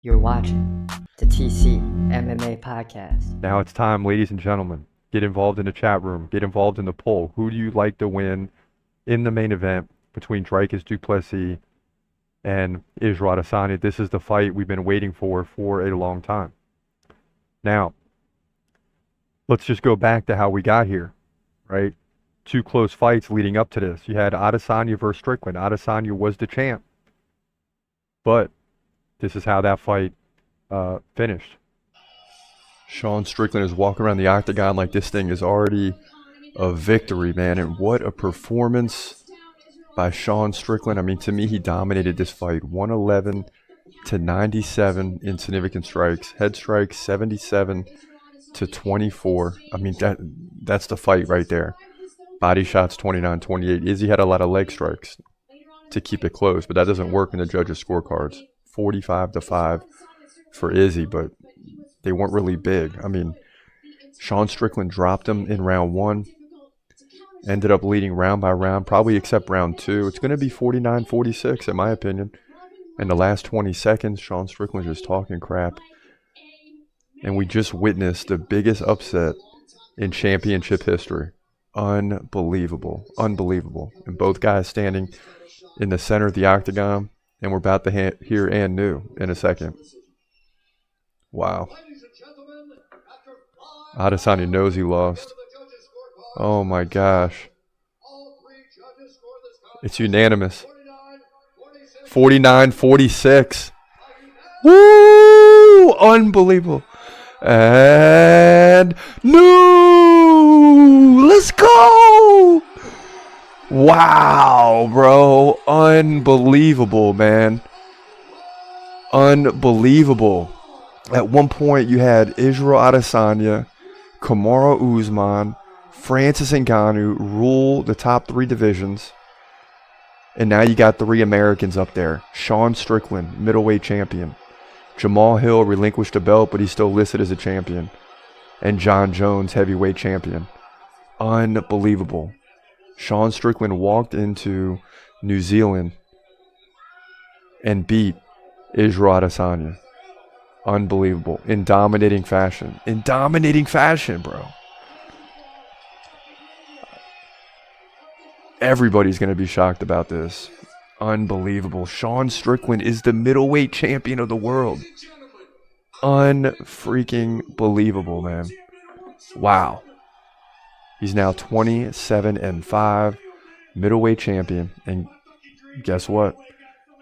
You're watching the TCMMA podcast. Now it's time, ladies and gentlemen. Get involved in the chat room. Get involved in the poll. Who do you like to win in the main event between Dricus Du Plessis and Israel Adesanya? This is the fight we've been waiting for a long time. Now, let's just go back to how we got here, right? Two close fights leading up to this. You had Adesanya versus Strickland. Adesanya was the champ. But this is how that fight finished. Sean Strickland is walking around the octagon like this thing is already a victory, man. And what a performance by Sean Strickland. I mean, to me, he dominated this fight. 111 to 97 in significant strikes. Head strikes 77 to 24. I mean, that's the fight right there. Body shots 29-28. Izzy had a lot of leg strikes to keep it close, but that doesn't work in the judges' scorecards. 45-5 for Izzy, but they weren't really big. I mean, Sean Strickland dropped him in round one, ended up leading round by round, probably except round two. It's going to be 49-46 in my opinion. In the last 20 seconds, Sean Strickland just talking crap. And we just witnessed the biggest upset in championship history. Unbelievable. Unbelievable. And both guys standing in the center of the octagon. And we're about to hear and new in a second. Wow. Adesanya knows he lost. Oh my gosh. It's unanimous. 49-46. Woo! Unbelievable. And new! Let's go! Wow, bro. Unbelievable, man. Unbelievable. At one point, you had Israel Adesanya, Kamaru Usman, Francis Ngannou rule the top three divisions. And now you got three Americans up there. Sean Strickland, middleweight champion. Jamal Hill relinquished the belt, but he's still listed as a champion. And John Jones, heavyweight champion. Unbelievable. Sean Strickland walked into New Zealand and beat Israel Adesanya. Unbelievable. In dominating fashion. In dominating fashion, bro. Everybody's going to be shocked about this. Unbelievable. Sean Strickland is the middleweight champion of the world. Unfreaking believable, man. Wow. He's now 27-5, middleweight champion. And guess what?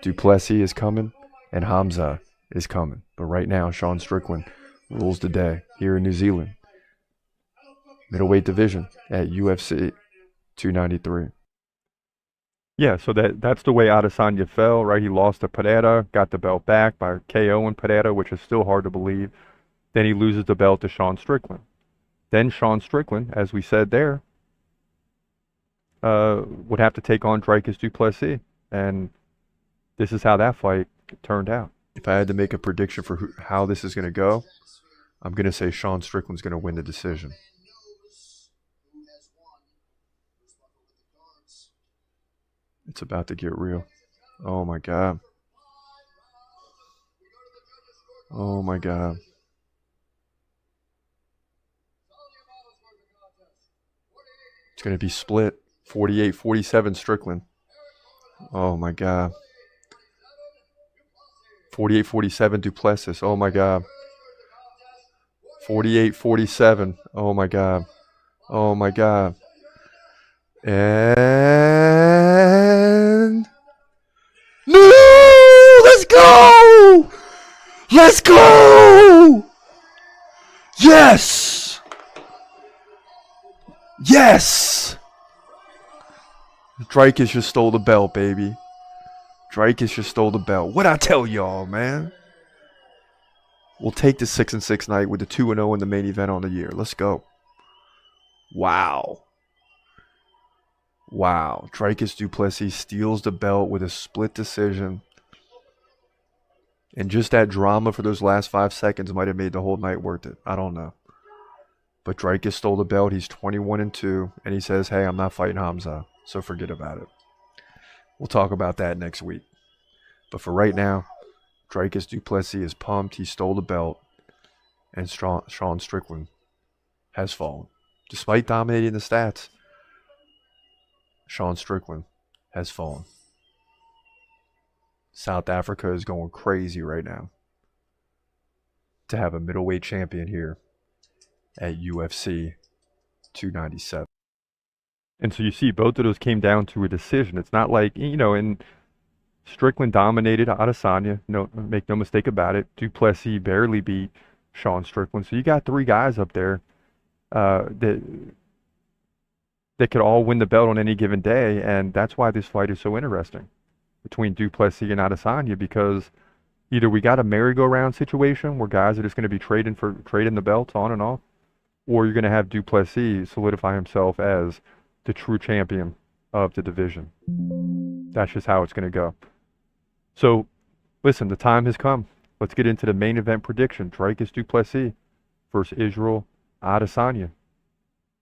Du Plessis is coming and Hamza is coming. But right now, Sean Strickland rules the day here in New Zealand. Middleweight division at UFC 293. Yeah, so that's the way Adesanya fell, right? He lost to Pereira, got the belt back by KO in Pereira, which is still hard to believe. Then he loses the belt to Sean Strickland. Then Sean Strickland, as we said there, would have to take on Dricus Du Plessis. And this is how that fight turned out. If I had to make a prediction for how this is going to go, I'm going to say Sean Strickland's going to win the decision. It's about to get real. Oh my God. Oh my God. It's going to be split. 48-47 Strickland. Oh my God. 48-47 Du Plessis. Oh my God. 48-47. Oh my God. Oh my God. And no! Let's go! Let's go! Yes! Yes! Dricus just stole the belt, baby. Dricus just stole the belt. What'd I tell y'all, man? We'll take the 6-6 night with the 2-0 in the main event on the year. Let's go. Wow. Wow. Dricus Du Plessis steals the belt with a split decision. And just that drama for those last 5 seconds might have made the whole night worth it. I don't know. But Dricus stole the belt. He's 21-2. And he says, hey, I'm not fighting Hamza. So forget about it. We'll talk about that next week. But for right now, Dricus Du Plessis is pumped. He stole the belt. And Sean Strickland has fallen. Despite dominating the stats, Sean Strickland has fallen. South Africa is going crazy right now to have a middleweight champion here at UFC 297. And so you see both of those came down to a decision. It's not like, and Strickland dominated Adesanya. No, make no mistake about it. Du Plessis barely beat Sean Strickland. So you got three guys up there that could all win the belt on any given day, and that's why this fight is so interesting between Du Plessis and Adesanya, because either we got a merry-go-round situation where guys are just going to be trading the belts on and off, or you're going to have Du Plessis solidify himself as the true champion of the division. That's just how it's going to go. So, listen, the time has come. Let's get into the main event prediction. Dricus Du Plessis versus Israel Adesanya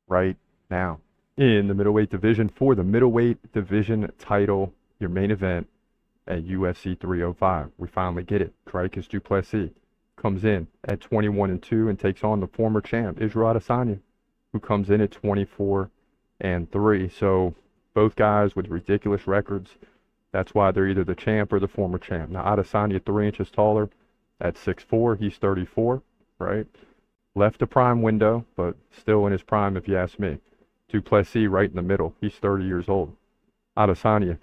right now. In the middleweight division for the middleweight division title, your main event at UFC 305. We finally get it. Dricus Du Plessis comes in at 21-2 and takes on the former champ, Israel Adesanya, who comes in at 24-3. So both guys with ridiculous records. That's why they're either the champ or the former champ. Now, Adesanya 3 inches taller at 6'4". He's 34, right? Left the prime window, but still in his prime if you ask me. Du Plessis right in the middle. He's 30 years old. Adesanya,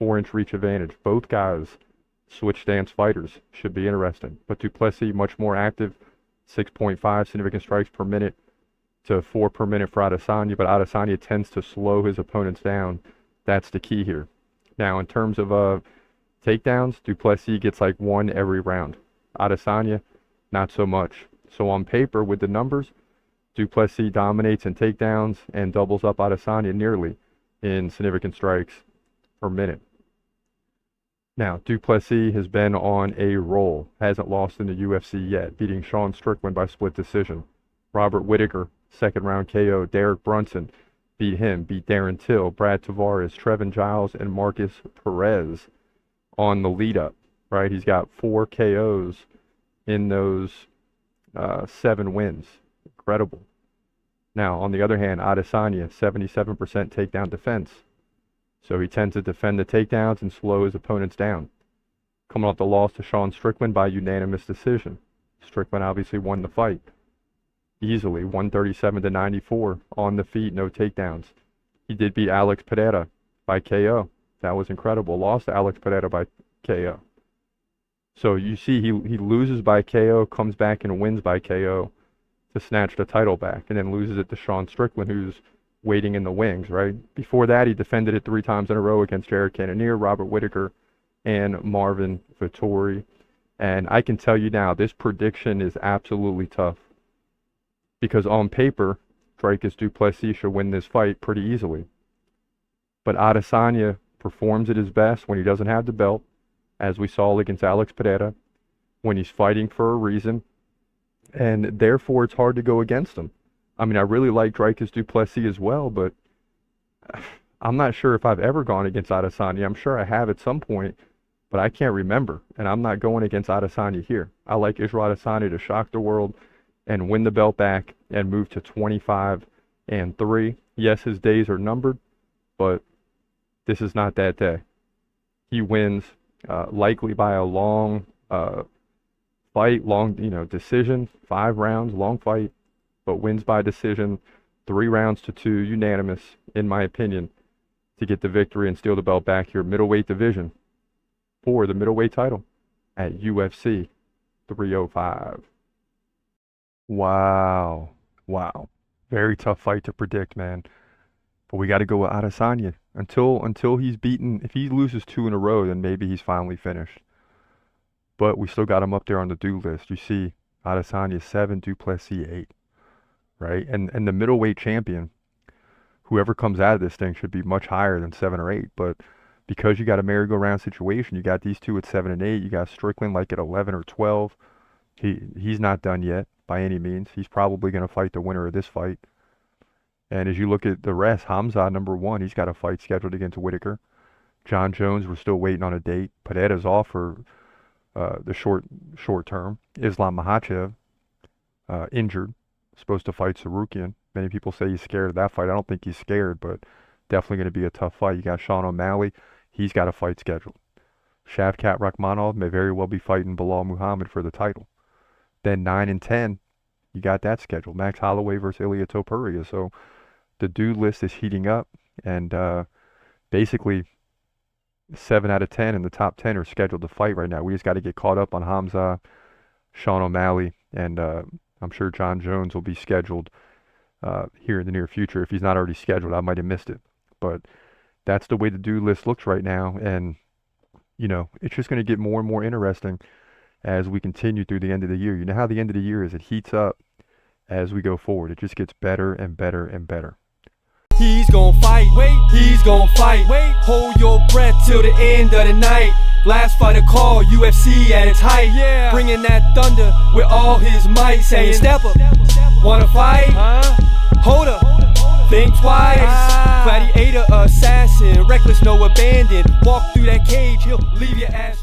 4-inch reach advantage. Both guys switch stance fighters. Should be interesting. But Du Plessis much more active. 6.5 significant strikes per minute to 4 per minute for Adesanya. But Adesanya tends to slow his opponents down. That's the key here. Now, in terms of takedowns, Du Plessis gets like one every round. Adesanya, not so much. So on paper, with the numbers, Du Plessis dominates in takedowns and doubles up Adesanya nearly in significant strikes per minute. Now, Du Plessis has been on a roll. Hasn't lost in the UFC yet, beating Sean Strickland by split decision. Robert Whittaker, second round KO. Derek Brunson beat him. Beat Darren Till, Brad Tavares, Trevin Giles, and Marcus Perez on the lead up. Right, he's got 4 KOs in those 7 wins. Incredible. Now, on the other hand, Adesanya, 77% takedown defense. So he tends to defend the takedowns and slow his opponents down. Coming off the loss to Sean Strickland by unanimous decision. Strickland obviously won the fight easily, 137-94 on the feet, no takedowns. He did beat Alex Pereira by KO. That was incredible. Lost to Alex Pereira by KO. So you see he loses by KO, comes back and wins by KO to snatch the title back, and then loses it to Sean Strickland, who's waiting in the wings, right? Before that, he defended it 3 times in a row against Jared Cannonier, Robert Whittaker, and Marvin Vettori. And I can tell you now, this prediction is absolutely tough. Because on paper, Dricus Du Plessis should win this fight pretty easily. But Adesanya performs at his best when he doesn't have the belt, as we saw against Alex Pereira, when he's fighting for a reason, and therefore it's hard to go against him. I mean, I really like Dricus Du Plessis as well, but I'm not sure if I've ever gone against Adesanya. I'm sure I have at some point, but I can't remember, and I'm not going against Adesanya here. I like Israel Adesanya to shock the world and win the belt back and move to 25-3. Yes, his days are numbered, but this is not that day. He wins likely by a long fight, long decision, 5 rounds, long fight, but wins by decision, 3 rounds to 2, unanimous, in my opinion, to get the victory and steal the belt back here, middleweight division, for the middleweight title at UFC 305. Wow. Very tough fight to predict, man. But we got to go with Adesanya. Until he's beaten, if he loses 2 in a row, then maybe he's finally finished. But we still got him up there on the do list. You see, Adesanya 7, Du Plessis 8, right? And the middleweight champion, whoever comes out of this thing, should be much higher than 7 or 8. But because you got a merry-go-round situation, you got these two at 7 and 8. You got Strickland like at 11 or 12. He's not done yet by any means. He's probably going to fight the winner of this fight. And as you look at the rest, Hamza, number 1, he's got a fight scheduled against Whittaker. John Jones, we're still waiting on a date. Pereira's off for the short term. Islam Makhachev, injured, supposed to fight Sarukian. Many people say he's scared of that fight. I don't think he's scared, but definitely going to be a tough fight. You got Sean O'Malley. He's got a fight scheduled. Shavkat Rakhmonov may very well be fighting Bilal Muhammad for the title. Then 9 and 10, you got that scheduled. Max Holloway versus Ilia Topuria. So the dude list is heating up, and basically 7 out of 10 in the top 10 are scheduled to fight right now. We just got to get caught up on Hamza, Sean O'Malley, and I'm sure John Jones will be scheduled here in the near future. If he's not already scheduled, I might have missed it. But that's the way the dude list looks right now, and it's just going to get more and more interesting as we continue through the end of the year. You know how the end of the year is. It heats up as we go forward. It just gets better and better and better. He's gon' fight, he's gon' fight. Hold your breath till the end of the night. Last fighter call, UFC at its height. Bringing that thunder with all his might. Saying, step up, wanna fight? Hold up, think twice. Gladiator, assassin, reckless, no abandon. Walk through that cage, he'll leave your ass.